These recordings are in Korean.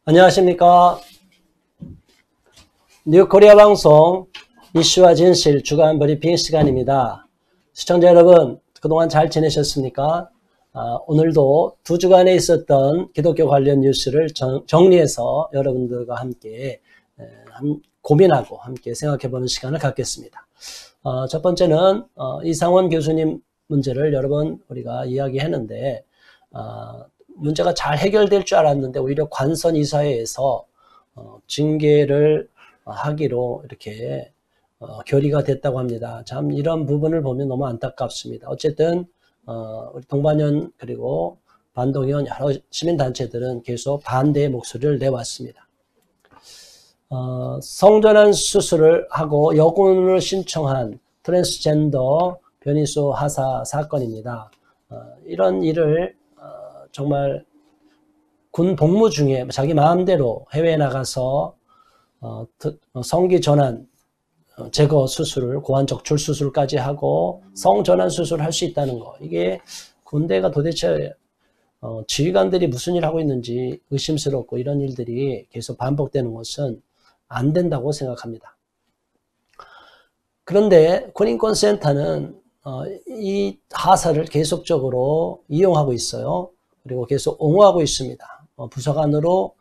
안녕하십니까. 뉴코리아 방송 이슈와 진실 주간 브리핑 시간입니다. 시청자 여러분, 그동안 잘 지내셨습니까? 오늘도 두 주간에 있었던 기독교 관련 뉴스를 정리해서 여러분들과 함께 고민하고 함께 생각해보는 시간을 갖겠습니다. 첫 번째는 이상원 교수님 문제를 여러 번 우리가 이야기했는데 문제가 잘 해결될 줄 알았는데 오히려 관선 이사회에서 징계를 하기로 이렇게 결의가 됐다고 합니다. 참 이런 부분을 보면 너무 안타깝습니다. 어쨌든 우리 동반연 그리고 반동연 여러 시민단체들은 계속 반대의 목소리를 내왔습니다. 성전환 수술을 하고 여군을 신청한 트랜스젠더 변희수 하사 사건입니다. 이런 일을 정말 군 복무 중에 자기 마음대로 해외에 나가서 성기 전환 제거 수술을 고환 적출 수술까지 하고 성전환 수술을 할 수 있다는 거, 이게 군대가 도대체 지휘관들이 무슨 일을 하고 있는지 의심스럽고 이런 일들이 계속 반복되는 것은 안 된다고 생각합니다. 그런데 군인권센터는 이 하사를 계속적으로 이용하고 있어요. 그리고 계속 옹호하고 있습니다. 부사관으로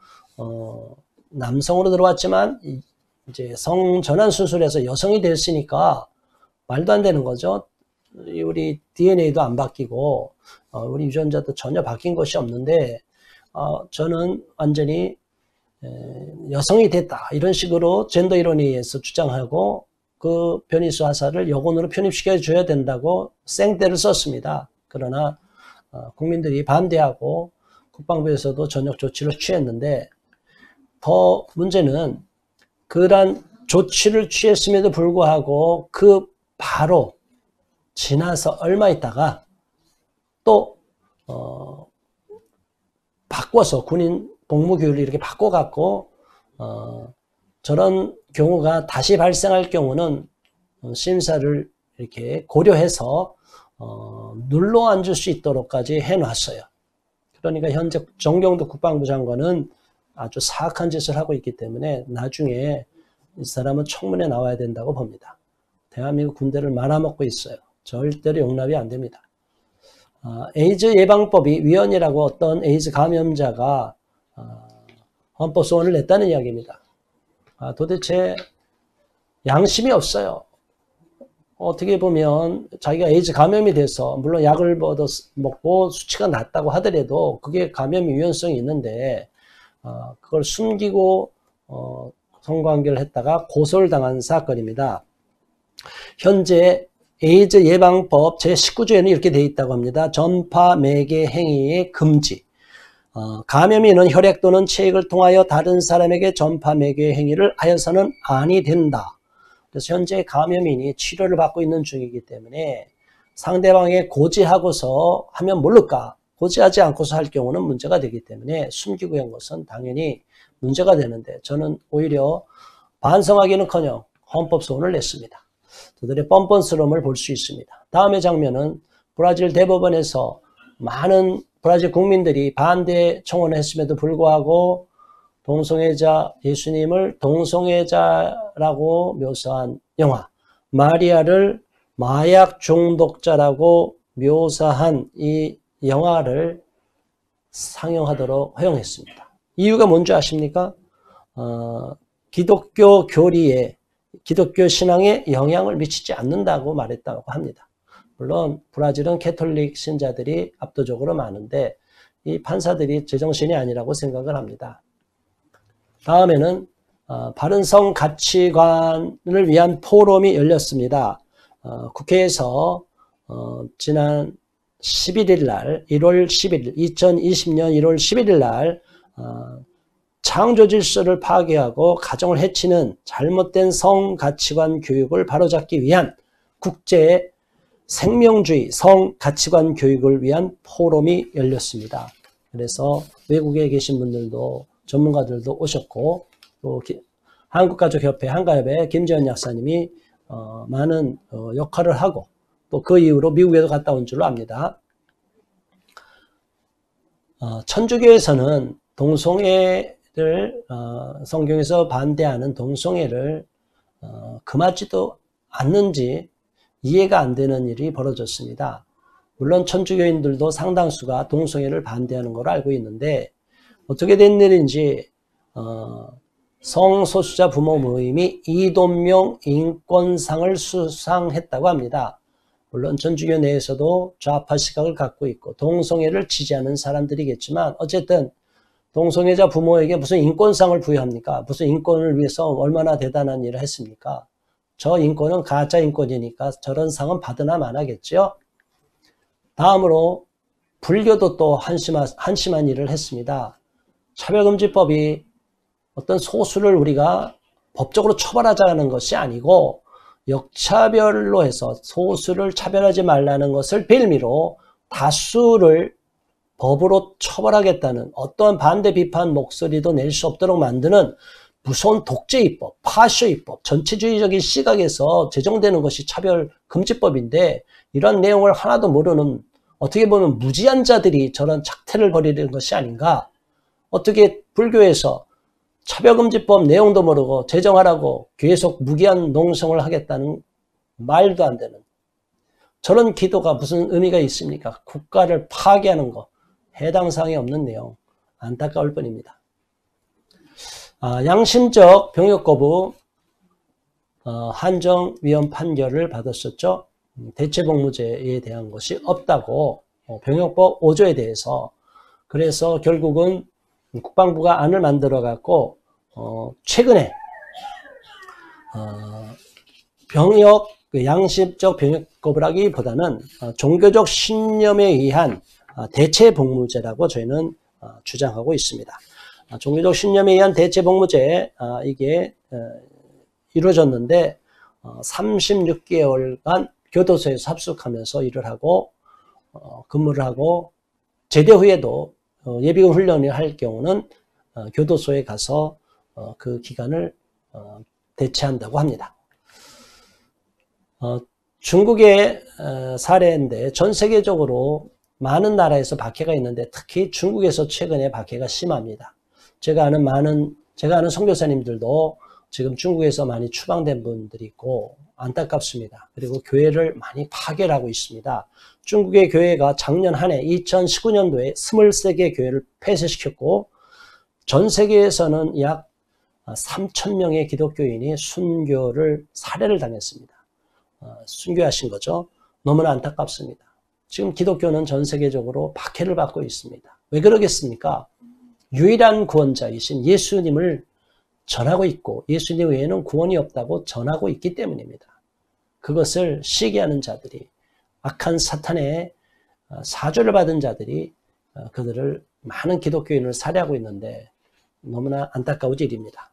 남성으로 들어왔지만 이제 성전환 수술에서 여성이 됐으니까 말도 안 되는 거죠. 우리 DNA도 안 바뀌고 우리 유전자도 전혀 바뀐 것이 없는데 저는 완전히 여성이 됐다 이런 식으로 젠더 이론에 의해서 주장하고 그 변희수 하사를 여군으로 편입시켜 줘야 된다고 생떼를 썼습니다. 그러나 국민들이 반대하고 국방부에서도 전역 조치를 취했는데, 더 문제는 그러한 조치를 취했음에도 불구하고 그 바로 지나서 얼마 있다가 또 바꿔서 군인 복무교육을 이렇게 바꿔갖고 저런 경우가 다시 발생할 경우는 심사를 이렇게 고려해서 눌러 앉을 수 있도록까지 해놨어요. 그러니까 현재 정경도 국방부 장관은 아주 사악한 짓을 하고 있기 때문에 나중에 이 사람은 청문회 나와야 된다고 봅니다. 대한민국 군대를 말아먹고 있어요. 절대로 용납이 안 됩니다. 에이즈 예방법이 위헌이라고 어떤 에이즈 감염자가 헌법 소원을 냈다는 이야기입니다. 도대체 양심이 없어요. 어떻게 보면 자기가 에이즈 감염이 돼서 물론 약을 먹고 수치가 낮다고 하더라도 그게 감염 유연성이 있는데 그걸 숨기고 성관계를 했다가 고소를 당한 사건입니다. 현재 에이즈 예방법 제19조에는 이렇게 되어 있다고 합니다. 전파 매개 행위의 금지. 감염이 있는 혈액 또는 체액을 통하여 다른 사람에게 전파 매개 행위를 하여서는 아니 된다. 그래서 현재 감염인이 치료를 받고 있는 중이기 때문에 상대방에 고지하고서 하면 모를까, 고지하지 않고서 할 경우는 문제가 되기 때문에 숨기고 한 것은 당연히 문제가 되는데, 저는 오히려 반성하기는커녕 헌법소원을 냈습니다. 저들의 뻔뻔스러움을 볼 수 있습니다. 다음의 장면은 브라질 대법원에서 많은 브라질 국민들이 반대 청원을 했음에도 불구하고 동성애자 예수님을 동성애자라고 묘사한 영화, 마리아를 마약 중독자라고 묘사한 이 영화를 상영하도록 허용했습니다. 이유가 뭔지 아십니까? 기독교 교리에, 기독교 신앙에 영향을 미치지 않는다고 말했다고 합니다. 물론 브라질은 캐톨릭 신자들이 압도적으로 많은데 이 판사들이 제정신이 아니라고 생각을 합니다. 다음에는 바른 성 가치관을 위한 포럼이 열렸습니다. 국회에서 지난 11일 날 1월 11일 2020년 1월 11일 날 창조 질서를 파괴하고 가정을 해치는 잘못된 성 가치관 교육을 바로잡기 위한 국제 생명주의 성 가치관 교육을 위한 포럼이 열렸습니다. 그래서 외국에 계신 분들도 전문가들도 오셨고, 또 한국가족협회 한가협의 김재현 약사님이 많은 역할을 하고 또 그 이후로 미국에도 갔다 온 줄로 압니다. 천주교에서는 동성애 성경에서 반대하는 동성애를 금하지도 않는지 이해가 안 되는 일이 벌어졌습니다. 물론 천주교인들도 상당수가 동성애를 반대하는 걸 알고 있는데 어떻게 된 일인지 성소수자 부모 모임이 이돈명 인권상을 수상했다고 합니다. 물론 천주교 내에서도 좌파 시각을 갖고 있고 동성애를 지지하는 사람들이겠지만 어쨌든 동성애자 부모에게 무슨 인권상을 부여합니까? 무슨 인권을 위해서 얼마나 대단한 일을 했습니까? 저 인권은 가짜 인권이니까 저런 상은 받으나 마나겠죠. 다음으로 불교도 또 한심한 일을 했습니다. 차별금지법이 어떤 소수를 우리가 법적으로 처벌하자는 것이 아니고 역차별로 해서 소수를 차별하지 말라는 것을 빌미로 다수를 법으로 처벌하겠다는 어떠한 반대 비판 목소리도 낼 수 없도록 만드는 무서운 독재입법, 파쇼입법, 전체주의적인 시각에서 제정되는 것이 차별금지법인데 이런 내용을 하나도 모르는 어떻게 보면 무지한 자들이 저런 착태를 벌이는 것이 아닌가. 어떻게 불교에서 차별금지법 내용도 모르고 제정하라고 계속 무기한 농성을 하겠다는 말도 안 되는 저런 기도가 무슨 의미가 있습니까? 국가를 파괴하는 거 해당 사항이 없는 내용 안타까울 뿐입니다. 양심적 병역 거부 한정위원 판결을 받았었죠. 대체복무제에 대한 것이 없다고 병역법 5조에 대해서 그래서 결국은 국방부가 안을 만들어 갖고 최근에 병역 양심적 병역 거부라기보다는 종교적 신념에 의한 대체복무제라고 저희는 주장하고 있습니다. 종교적 신념에 의한 대체복무제 이게 이루어졌는데 36개월간 교도소에서 합숙하면서 일을 하고 근무를 하고 제대 후에도 예비군 훈련을 할 경우는 교도소에 가서 그 기간을 대체한다고 합니다. 중국의 사례인데 전 세계적으로 많은 나라에서 박해가 있는데 특히 중국에서 최근에 박해가 심합니다. 제가 아는 선교사님들도 지금 중국에서 많이 추방된 분들이 있고 안타깝습니다. 그리고 교회를 많이 파괴를 하고 있습니다. 중국의 교회가 작년 한 해 2019년도에 23개 교회를 폐쇄시켰고 전 세계에서는 약 3,000명의 기독교인이 순교를 살해를 당했습니다. 순교하신 거죠. 너무나 안타깝습니다. 지금 기독교는 전 세계적으로 박해를 받고 있습니다. 왜 그러겠습니까? 유일한 구원자이신 예수님을 전하고 있고 예수님 외에는 구원이 없다고 전하고 있기 때문입니다. 그것을 시기하는 자들이 악한 사탄의 사조를 받은 자들이 그들을 많은 기독교인을 살해하고 있는데 너무나 안타까운 일입니다.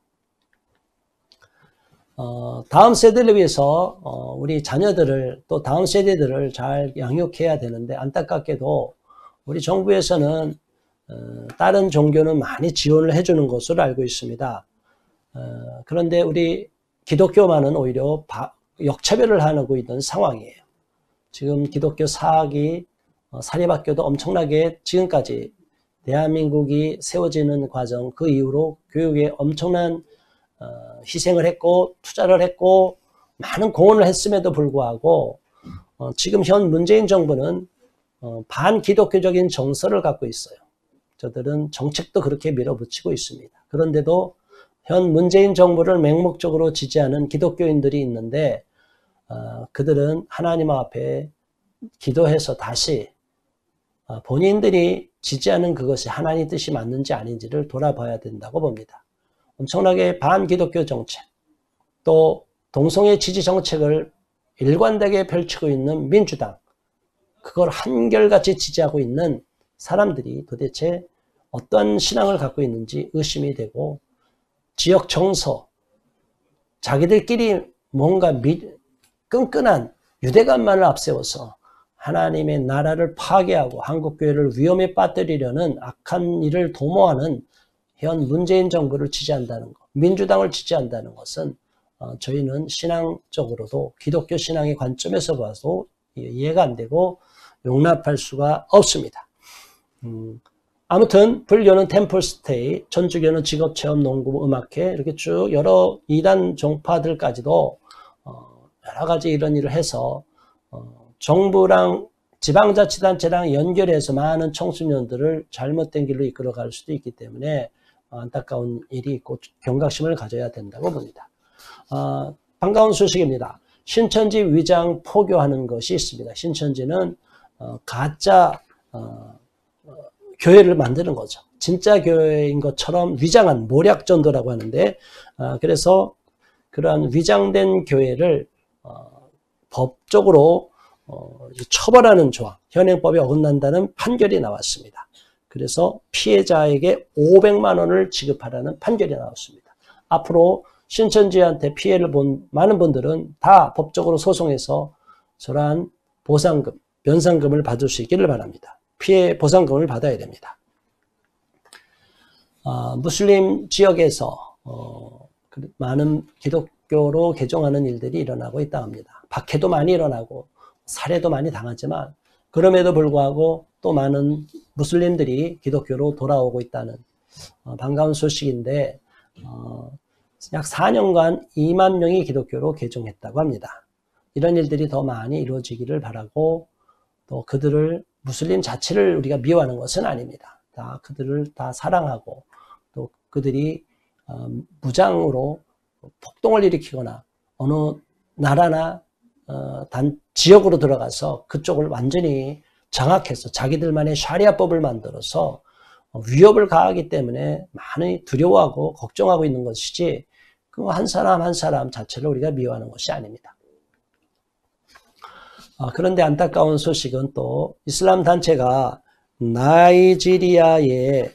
다음 세대를 위해서 우리 자녀들을 또 다음 세대들을 잘 양육해야 되는데 안타깝게도 우리 정부에서는 다른 종교는 많이 지원을 해주는 것으로 알고 있습니다. 그런데 우리 기독교만은 오히려 역차별을 하고 있는 상황이에요. 지금 기독교 사학이 사립학교도 엄청나게 지금까지 대한민국이 세워지는 과정 그 이후로 교육에 엄청난 희생을 했고 투자를 했고 많은 공헌을 했음에도 불구하고 지금 현 문재인 정부는 반기독교적인 정서를 갖고 있어요. 저들은 정책도 그렇게 밀어붙이고 있습니다. 그런데도 현 문재인 정부를 맹목적으로 지지하는 기독교인들이 있는데 그들은 하나님 앞에 기도해서 다시 본인들이 지지하는 그것이 하나님 뜻이 맞는지 아닌지를 돌아봐야 된다고 봅니다. 엄청나게 반기독교 정책, 또 동성애 지지 정책을 일관되게 펼치고 있는 민주당, 그걸 한결같이 지지하고 있는 사람들이 도대체 어떤 신앙을 갖고 있는지 의심이 되고 지역 정서, 자기들끼리 뭔가 끈끈한 유대감만을 앞세워서 하나님의 나라를 파괴하고 한국교회를 위험에 빠뜨리려는 악한 일을 도모하는 현 문재인 정부를 지지한다는 것, 민주당을 지지한다는 것은 저희는 신앙적으로도 기독교 신앙의 관점에서 봐도 이해가 안 되고 용납할 수가 없습니다. 아무튼 불교는 템플스테이, 천주교는 직업체험, 농구, 음악회 이렇게 쭉 여러 이단 종파들까지도 여러 가지 이런 일을 해서 정부랑 지방자치단체랑 연결해서 많은 청소년들을 잘못된 길로 이끌어갈 수도 있기 때문에 안타까운 일이 있고 경각심을 가져야 된다고 봅니다. 반가운 소식입니다. 신천지 위장 포교하는 것이 있습니다. 신천지는 가짜 교회를 만드는 거죠. 진짜 교회인 것처럼 위장한 모략전도라고 하는데, 그래서 그러한 위장된 교회를 법적으로 처벌하는 조항, 현행법에 어긋난다는 판결이 나왔습니다. 그래서 피해자에게 500만 원을 지급하라는 판결이 나왔습니다. 앞으로 신천지한테 피해를 본 많은 분들은 다 법적으로 소송해서 저러한 보상금, 변상금을 받을 수 있기를 바랍니다. 피해 보상금을 받아야 됩니다. 무슬림 지역에서 많은 기독교로 개종하는 일들이 일어나고 있다고 합니다. 박해도 많이 일어나고 살해도 많이 당하지만 그럼에도 불구하고 또 많은 무슬림들이 기독교로 돌아오고 있다는 반가운 소식인데 약 4년간 2만 명이 기독교로 개종했다고 합니다. 이런 일들이 더 많이 이루어지기를 바라고 또 그들을 무슬림 자체를 우리가 미워하는 것은 아닙니다. 그들을 다 사랑하고 또 그들이 무장으로 폭동을 일으키거나 어느 나라나 지역으로 들어가서 그쪽을 완전히 장악해서 자기들만의 샤리아법을 만들어서 위협을 가하기 때문에 많이 두려워하고 걱정하고 있는 것이지 그 한 사람 한 사람 자체를 우리가 미워하는 것이 아닙니다. 그런데 안타까운 소식은 또 이슬람 단체가 나이지리아의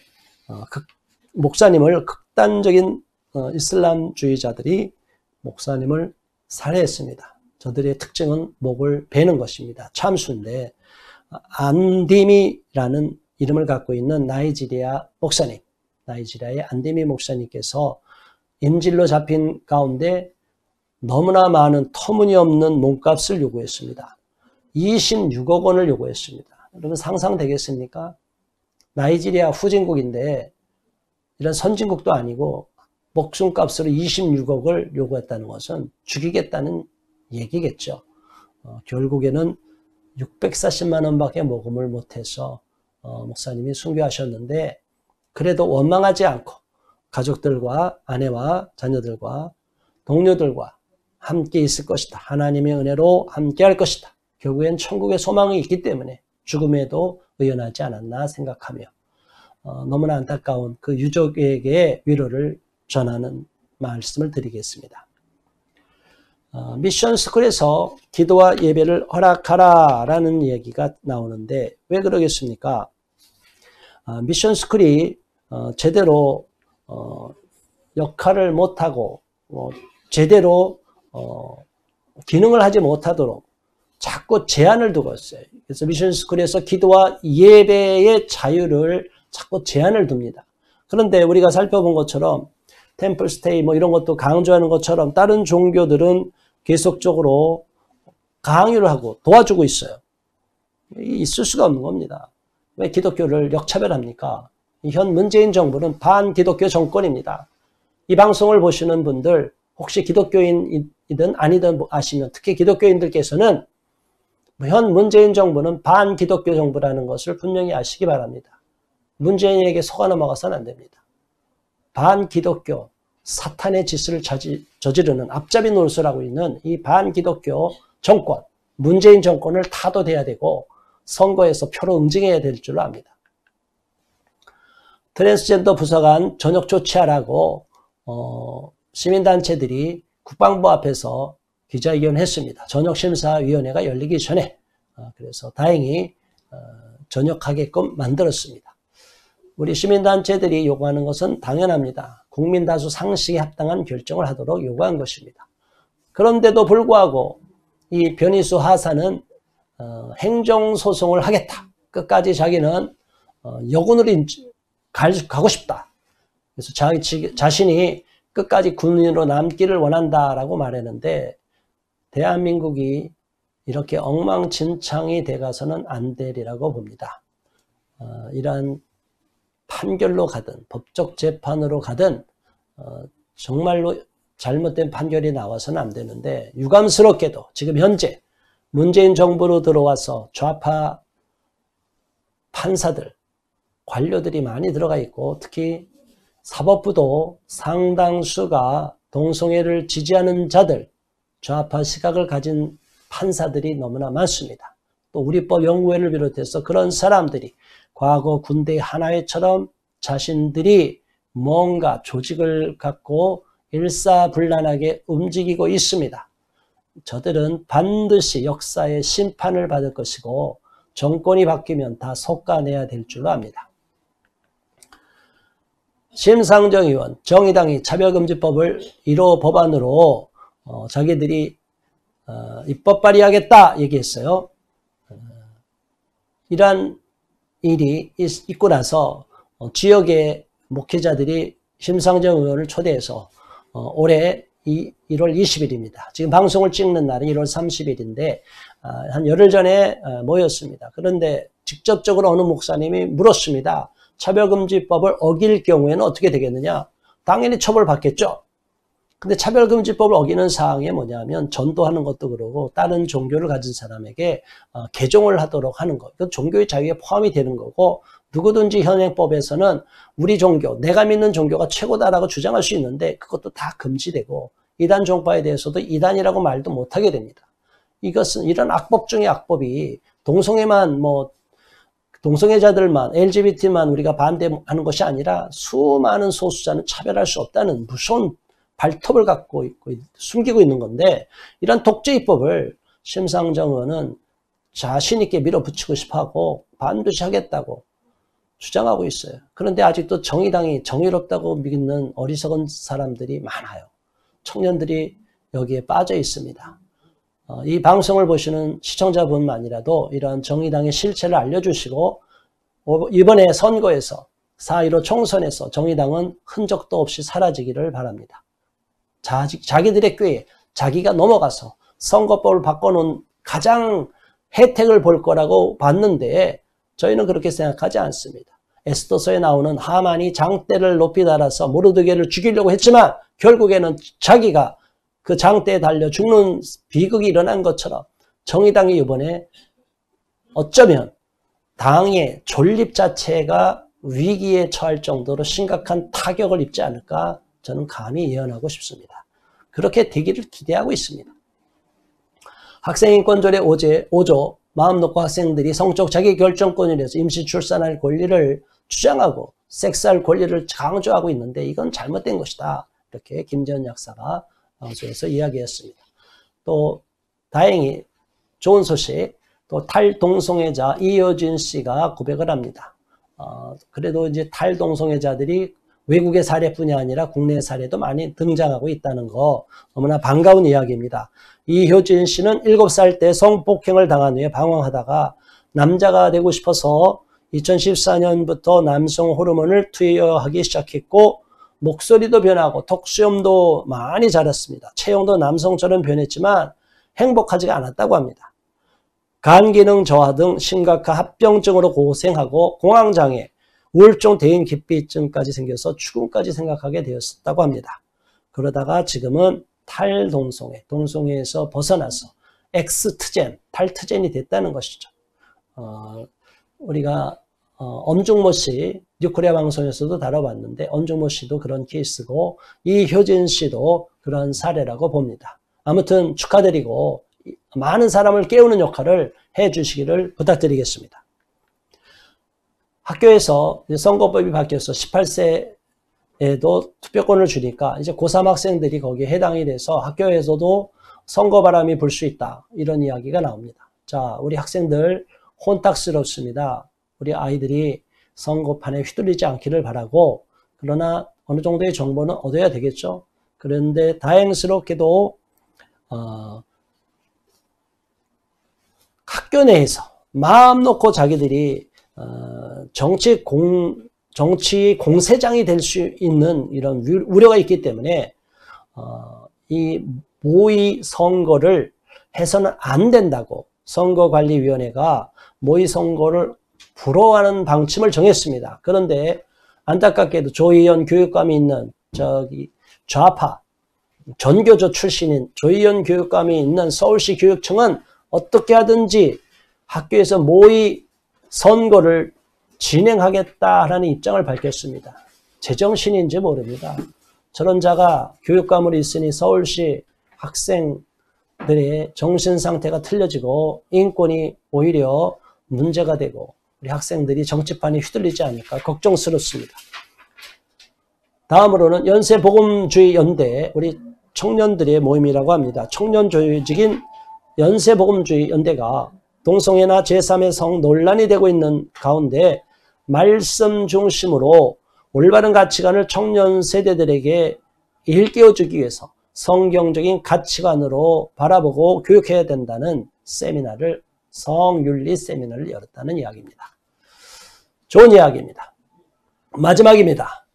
목사님을 극단적인 이슬람주의자들이 목사님을 살해했습니다. 저들의 특징은 목을 베는 것입니다. 참수인데 안디미라는 이름을 갖고 있는 나이지리아 목사님, 나이지리아의 안디미 목사님께서 인질로 잡힌 가운데 너무나 많은 터무니없는 몸값을 요구했습니다. 26억 원을 요구했습니다. 여러분 상상되겠습니까? 나이지리아 후진국인데 이런 선진국도 아니고 목숨값으로 26억을 요구했다는 것은 죽이겠다는 얘기겠죠. 결국에는 640만 원밖에 모금을 못해서 목사님이 순교하셨는데 그래도 원망하지 않고 가족들과 아내와 자녀들과 동료들과 함께 있을 것이다. 하나님의 은혜로 함께 할 것이다. 결국엔 천국의 소망이 있기 때문에 죽음에도 의연하지 않았나 생각하며 너무나 안타까운 그 유족에게 위로를 전하는 말씀을 드리겠습니다. 미션 스쿨에서 기도와 예배를 허락하라 라는 얘기가 나오는데 왜 그러겠습니까? 미션 스쿨이 제대로 역할을 못하고 제대로 기능을 하지 못하도록 자꾸 제한을 두고 있어요. 그래서 미션 스쿨에서 기도와 예배의 자유를 자꾸 제한을 둡니다. 그런데 우리가 살펴본 것처럼 템플스테이 이런 것도 강조하는 것처럼 다른 종교들은 계속적으로 강요를 하고 도와주고 있어요. 있을 수가 없는 겁니다. 왜 기독교를 역차별합니까? 현 문재인 정부는 반기독교 정권입니다. 이 방송을 보시는 분들 혹시 기독교인이든 아니든 아시면 특히 기독교인들께서는 현 문재인 정부는 반기독교 정부라는 것을 분명히 아시기 바랍니다. 문재인에게 속아 넘어가서는 안 됩니다. 반기독교, 사탄의 짓을 저지르는 앞잡이 노릇을 하고 있는 이 반기독교 정권, 문재인 정권을 타도돼야 되고 선거에서 표로 응징해야 될 줄로 압니다. 트랜스젠더 부서간 전역 조치하라고 시민단체들이 국방부 앞에서 기자회견을 했습니다. 전역심사위원회가 열리기 전에 그래서 다행히 전역하게끔 만들었습니다. 우리 시민단체들이 요구하는 것은 당연합니다. 국민다수 상식에 합당한 결정을 하도록 요구한 것입니다. 그런데도 불구하고 이 변희수 하사는 행정소송을 하겠다. 끝까지 자기는 여군으로 가고 싶다. 그래서 자신이 끝까지 군인으로 남기를 원한다라고 말했는데 대한민국이 이렇게 엉망진창이 돼가서는 안 되리라고 봅니다. 이러한 판결로 가든 법적 재판으로 가든 정말로 잘못된 판결이 나와서는 안 되는데, 유감스럽게도 지금 현재 문재인 정부로 들어와서 좌파 판사들, 관료들이 많이 들어가 있고, 특히 사법부도 상당수가 동성애를 지지하는 자들, 좌파 시각을 가진 판사들이 너무나 많습니다. 또 우리법 연구회를 비롯해서 그런 사람들이 과거 군대 하나회처럼 자신들이 뭔가 조직을 갖고 일사불란하게 움직이고 있습니다. 저들은 반드시 역사의 심판을 받을 것이고 정권이 바뀌면 다 속아내야 될 줄로 압니다. 심상정 의원, 정의당이 차별금지법을 1호 법안으로 자기들이 입법 발의하겠다 얘기했어요. 이러한 일이 있고 나서 지역의 목회자들이 심상정 의원을 초대해서 올해 1월 20일입니다. 지금 방송을 찍는 날은 1월 30일인데 한 열흘 전에 모였습니다. 그런데 직접적으로 어느 목사님이 물었습니다. 차별금지법을 어길 경우에는 어떻게 되겠느냐? 당연히 처벌받겠죠. 근데 차별금지법을 어기는 사항이 뭐냐면 전도하는 것도 그러고 다른 종교를 가진 사람에게 개종을 하도록 하는 것. 이건 종교의 자유에 포함이 되는 거고, 누구든지 현행법에서는 우리 종교, 내가 믿는 종교가 최고다라고 주장할 수 있는데 그것도 다 금지되고, 이단 종파에 대해서도 이단이라고 말도 못하게 됩니다. 이것은 이런 악법 중의 악법이 동성애만 동성애자들만, LGBT만 우리가 반대하는 것이 아니라 수많은 소수자는 차별할 수 없다는 무서운 발톱을 갖고 있고 숨기고 있는 건데, 이런 독재입법을 심상정 의원은 자신 있게 밀어붙이고 싶어하고 반드시 하겠다고 주장하고 있어요. 그런데 아직도 정의당이 정의롭다고 믿는 어리석은 사람들이 많아요. 청년들이 여기에 빠져 있습니다. 이 방송을 보시는 시청자분만이라도 이러한 정의당의 실체를 알려주시고, 이번에 선거에서 4.15 총선에서 정의당은 흔적도 없이 사라지기를 바랍니다. 자기들의 꾀에 자기가 넘어가서 선거법을 바꿔놓은 가장 혜택을 볼 거라고 봤는데 저희는 그렇게 생각하지 않습니다. 에스더서에 나오는 하만이 장대를 높이 달아서 모르드게를 죽이려고 했지만 결국에는 자기가 그 장대에 달려 죽는 비극이 일어난 것처럼 정의당이 이번에 어쩌면 당의 존립 자체가 위기에 처할 정도로 심각한 타격을 입지 않을까 저는 감히 예언하고 싶습니다. 그렇게 되기를 기대하고 있습니다. 학생인권조례 5조 마음 놓고 학생들이 성적 자기결정권에 대해서 임시 출산할 권리를 주장하고 섹스할 권리를 강조하고 있는데 이건 잘못된 것이다. 이렇게 김재현 약사가 방송에서 이야기했습니다. 또 다행히 좋은 소식, 또 탈동성애자 이효진 씨가 고백을 합니다. 그래도 이제 탈동성애자들이 외국의 사례뿐이 아니라 국내 사례도 많이 등장하고 있다는 거 너무나 반가운 이야기입니다. 이효진 씨는 7살 때 성폭행을 당한 후에 방황하다가 남자가 되고 싶어서 2014년부터 남성 호르몬을 투여하기 시작했고 목소리도 변하고 턱수염도 많이 자랐습니다. 체형도 남성처럼 변했지만 행복하지가 않았다고 합니다. 간 기능 저하 등 심각한 합병증으로 고생하고 공황장애, 우울증, 대인기피증까지 생겨서 죽음까지 생각하게 되었다고 합니다. 그러다가 지금은 탈동성애, 동성애에서 벗어나서 X트젠, 탈트젠이 됐다는 것이죠. 우리가 엄중모 씨 뉴코리아 방송에서도 다뤄봤는데 엄중모 씨도 그런 케이스고 이효진 씨도 그런 사례라고 봅니다. 아무튼 축하드리고 많은 사람을 깨우는 역할을 해주시기를 부탁드리겠습니다. 학교에서 선거법이 바뀌어서 18세에도 투표권을 주니까 이제 고3 학생들이 거기에 해당이 돼서 학교에서도 선거 바람이 불 수 있다. 이런 이야기가 나옵니다. 자, 우리 학생들 혼탁스럽습니다. 우리 아이들이 선거판에 휘둘리지 않기를 바라고, 그러나 어느 정도의 정보는 얻어야 되겠죠. 그런데 다행스럽게도 학교 내에서 마음 놓고 자기들이 정치 공세장이 될 수 있는 이런 우려가 있기 때문에 이 모의 선거를 해서는 안 된다고 선거관리위원회가 모의 선거를 불허하는 방침을 정했습니다. 그런데 안타깝게도 조희연 교육감이 있는 좌파 전교조 출신인 조희연 교육감이 있는 서울시 교육청은 어떻게 하든지 학교에서 모의 선거를 진행하겠다라는 입장을 밝혔습니다. 제정신인지 모릅니다. 저런 자가 교육감으로 있으니 서울시 학생들의 정신 상태가 틀려지고 인권이 오히려 문제가 되고 우리 학생들이 정치판에 휘둘리지 않을까 걱정스럽습니다. 다음으로는 연세복음주의 연대, 우리 청년들의 모임이라고 합니다. 청년 조직인 연세복음주의 연대가 동성애나 제3의 성 논란이 되고 있는 가운데 말씀 중심으로 올바른 가치관을 청년 세대들에게 일깨워주기 위해서 성경적인 가치관으로 바라보고 교육해야 된다는 세미나를, 성윤리 세미나를 열었다는 이야기입니다. 좋은 이야기입니다. 마지막입니다.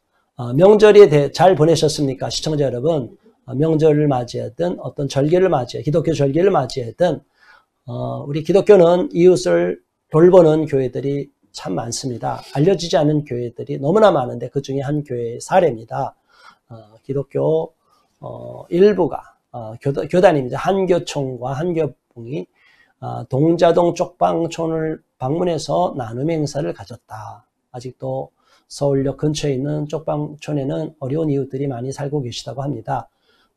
명절이 잘 보내셨습니까? 시청자 여러분, 명절을 맞이하든 어떤 절기를 맞이해, 기독교 절기를 맞이하든 우리 기독교는 이웃을 돌보는 교회들이 참 많습니다. 알려지지 않은 교회들이 너무나 많은데 그 중에 한 교회의 사례입니다. 기독교 일부가 교단입니다. 한교총과 한교봉이 동자동 쪽방촌을 방문해서 나눔 행사를 가졌다. 아직도 서울역 근처에 있는 쪽방촌에는 어려운 이웃들이 많이 살고 계시다고 합니다.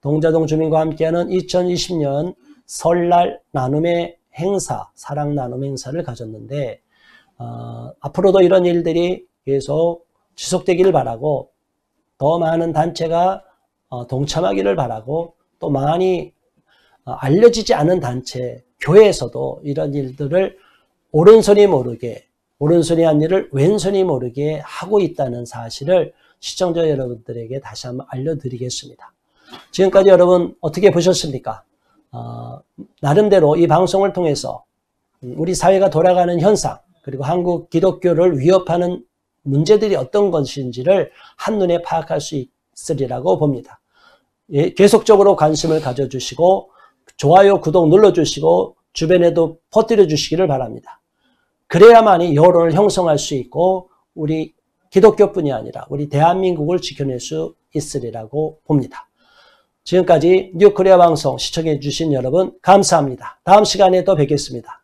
동자동 주민과 함께하는 2020년 설날 나눔의 행사, 사랑 나눔 행사를 가졌는데 앞으로도 이런 일들이 계속 지속되기를 바라고 더 많은 단체가 동참하기를 바라고 또 많이 알려지지 않은 단체, 교회에서도 이런 일들을 오른손이 모르게, 오른손이 한 일을 왼손이 모르게 하고 있다는 사실을 시청자 여러분들에게 다시 한번 알려드리겠습니다. 지금까지 여러분 어떻게 보셨습니까? 나름대로 이 방송을 통해서 우리 사회가 돌아가는 현상, 그리고 한국 기독교를 위협하는 문제들이 어떤 것인지를 한눈에 파악할 수 있으리라고 봅니다. 예, 계속적으로 관심을 가져주시고 좋아요, 구독 눌러주시고 주변에도 퍼뜨려 주시기를 바랍니다. 그래야만이 여론을 형성할 수 있고 우리 기독교뿐이 아니라 우리 대한민국을 지켜낼 수 있으리라고 봅니다. 지금까지 뉴코리아 방송 시청해 주신 여러분 감사합니다. 다음 시간에 또 뵙겠습니다.